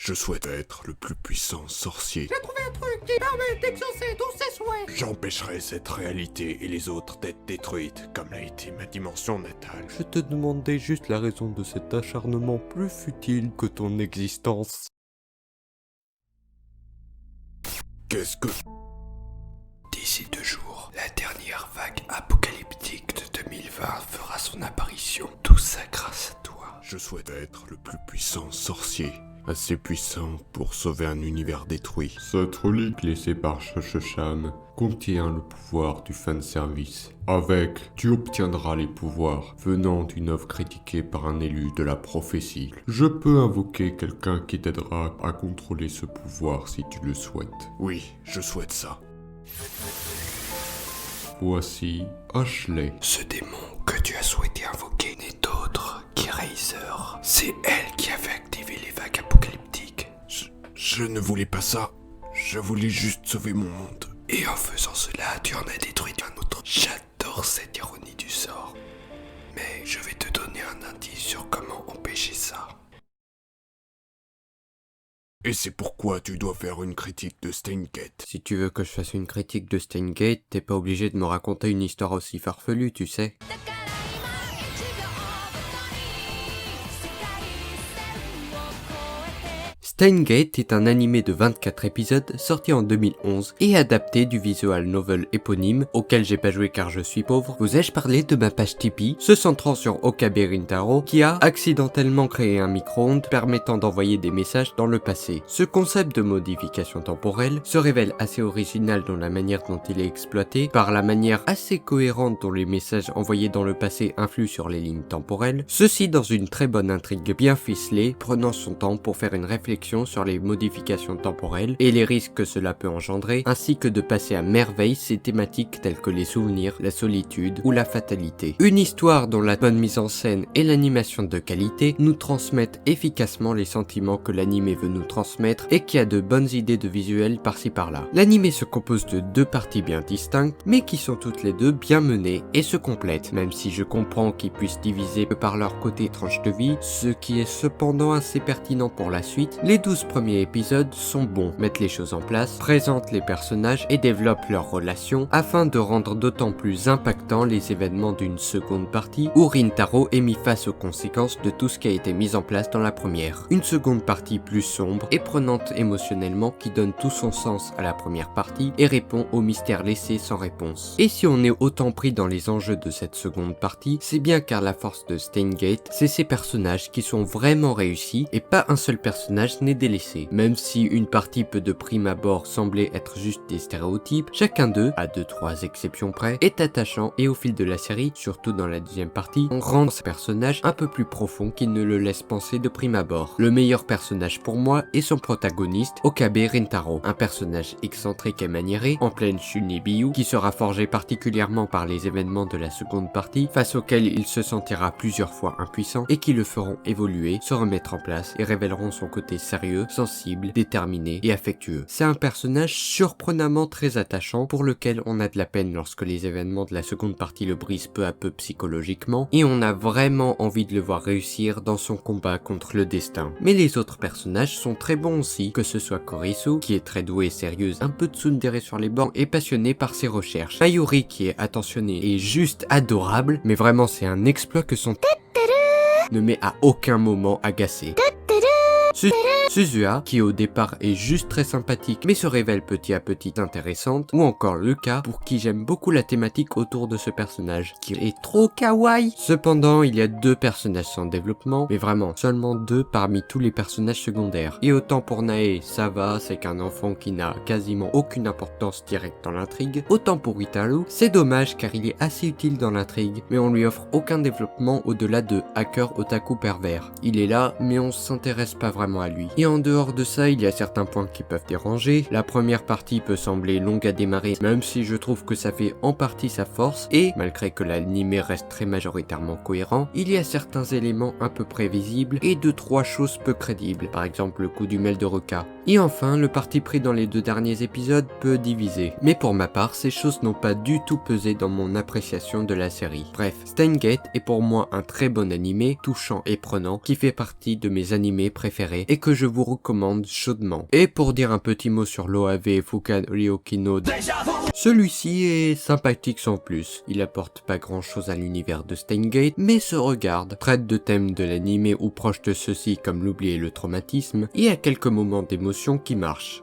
Je souhaite être le plus puissant sorcier. J'ai trouvé un truc qui permet d'exaucer tous ses souhaits. J'empêcherai cette réalité et les autres d'être détruites, comme l'a été ma dimension natale. Je te demandais juste la raison de cet acharnement plus futile que ton existence. Qu'est-ce que... D'ici 2 jours, la dernière vague apocalyptique de 2020 fera son apparition. Tout ça grâce à toi. Je souhaite être le plus puissant sorcier. Assez puissant pour sauver un univers détruit. Cette relique laissée par Shosham contient le pouvoir du fanservice. Avec, tu obtiendras les pouvoirs venant d'une œuvre critiquée par un élu de la prophétie. Je peux invoquer quelqu'un qui t'aidera à contrôler ce pouvoir si tu le souhaites. Oui, je souhaite ça. Voici Ashley. Ce démon que tu as souhaité invoquer n'est autre qu'Eraser. C'est elle qui avait activé les vagues apocalyptiques. Je ne voulais pas ça. Je voulais juste sauver mon monde. Et en faisant cela, tu en as détruit un autre. J'adore cette ironie du sort. Mais je vais te donner un indice sur comment empêcher ça. Et c'est pourquoi tu dois faire une critique de Steingate. Si tu veux que je fasse une critique de Steingate, t'es pas obligé de me raconter une histoire aussi farfelue, tu sais. Steingate est un animé de 24 épisodes sorti en 2011 et adapté du visual novel éponyme auquel j'ai pas joué car je suis pauvre. Vous ai-je parlé de ma page Tipeee se centrant sur Okabe Rintaro qui a accidentellement créé un micro-ondes permettant d'envoyer des messages dans le passé. Ce concept de modification temporelle se révèle assez original dans la manière dont il est exploité par la manière assez cohérente dont les messages envoyés dans le passé influent sur les lignes temporelles, ceci dans une très bonne intrigue bien ficelée prenant son temps pour faire une réflexion sur les modifications temporelles et les risques que cela peut engendrer, ainsi que de passer à merveille ces thématiques telles que les souvenirs, la solitude ou la fatalité. Une histoire dont la bonne mise en scène et l'animation de qualité nous transmettent efficacement les sentiments que l'animé veut nous transmettre et qui a de bonnes idées de visuel par-ci par-là. L'animé se compose de 2 parties bien distinctes, mais qui sont toutes les deux bien menées et se complètent, même si je comprends qu'ils puissent diviser par leur côté tranche de vie, ce qui est cependant assez pertinent pour la suite. Les 12 premiers épisodes sont bons, mettent les choses en place, présentent les personnages et développent leurs relations afin de rendre d'autant plus impactants les événements d'une seconde partie où Rintaro est mis face aux conséquences de tout ce qui a été mis en place dans la première. Une seconde partie plus sombre et prenante émotionnellement qui donne tout son sens à la première partie et répond aux mystères laissés sans réponse. Et si on est autant pris dans les enjeux de cette seconde partie, c'est bien car la force de Steingate, c'est ses personnages qui sont vraiment réussis et pas un seul personnage n'est délaissé. Même si une partie peut de prime abord sembler être juste des stéréotypes, chacun d'eux, à 2-3 exceptions près, est attachant et au fil de la série, surtout dans la deuxième partie, on rend ces personnages un peu plus profonds qu'ils ne le laissent penser de prime abord. Le meilleur personnage pour moi est son protagoniste, Okabe Rintaro, un personnage excentrique et maniéré, en pleine Shunibiyu, qui sera forgé particulièrement par les événements de la seconde partie, face auxquels il se sentira plusieurs fois impuissant et qui le feront évoluer, se remettre en place et révéleront son côté sérieux, sensible, déterminé et affectueux. C'est un personnage surprenamment très attachant pour lequel on a de la peine lorsque les événements de la seconde partie le brisent peu à peu psychologiquement et on a vraiment envie de le voir réussir dans son combat contre le destin. Mais les autres personnages sont très bons aussi, que ce soit Korisu qui est très douée et sérieuse, un peu tsundere sur les bords et passionnée par ses recherches, Mayuri qui est attentionnée et juste adorable, mais vraiment c'est un exploit que son ne m'est à aucun moment agacé. Suzuha, qui au départ est juste très sympathique mais se révèle petit à petit intéressante, ou encore Luka, pour qui j'aime beaucoup la thématique autour de ce personnage, qui est trop kawaii. Cependant, il y a 2 personnages sans développement, mais vraiment seulement 2 parmi tous les personnages secondaires. Et autant pour Nae, ça va, c'est qu'un enfant qui n'a quasiment aucune importance directe dans l'intrigue, autant pour Witaru, c'est dommage car il est assez utile dans l'intrigue, mais on lui offre aucun développement au-delà de hacker otaku pervers. Il est là, mais on s'intéresse pas vraiment à lui. Et en dehors de ça, il y a certains points qui peuvent déranger. La première partie peut sembler longue à démarrer, même si je trouve que ça fait en partie sa force, et malgré que l'anime reste très majoritairement cohérent, il y a certains éléments un peu prévisibles et 2-3 choses peu crédibles, par exemple le coup du mail de Ruka. Et enfin, le parti pris dans les 2 derniers épisodes peut diviser. Mais pour ma part, ces choses n'ont pas du tout pesé dans mon appréciation de la série. Bref, Steingate est pour moi un très bon animé, touchant et prenant, qui fait partie de mes animés préférés et que je vous recommande chaudement. Et pour dire un petit mot sur l'OAV Fukan Ryoki no celui-ci est sympathique sans plus. Il apporte pas grand chose à l'univers de Steins Gate, mais se regarde, traite de thèmes de l'anime ou proche de ceux-ci comme l'oubli et le traumatisme, et a quelques moments d'émotion qui marchent.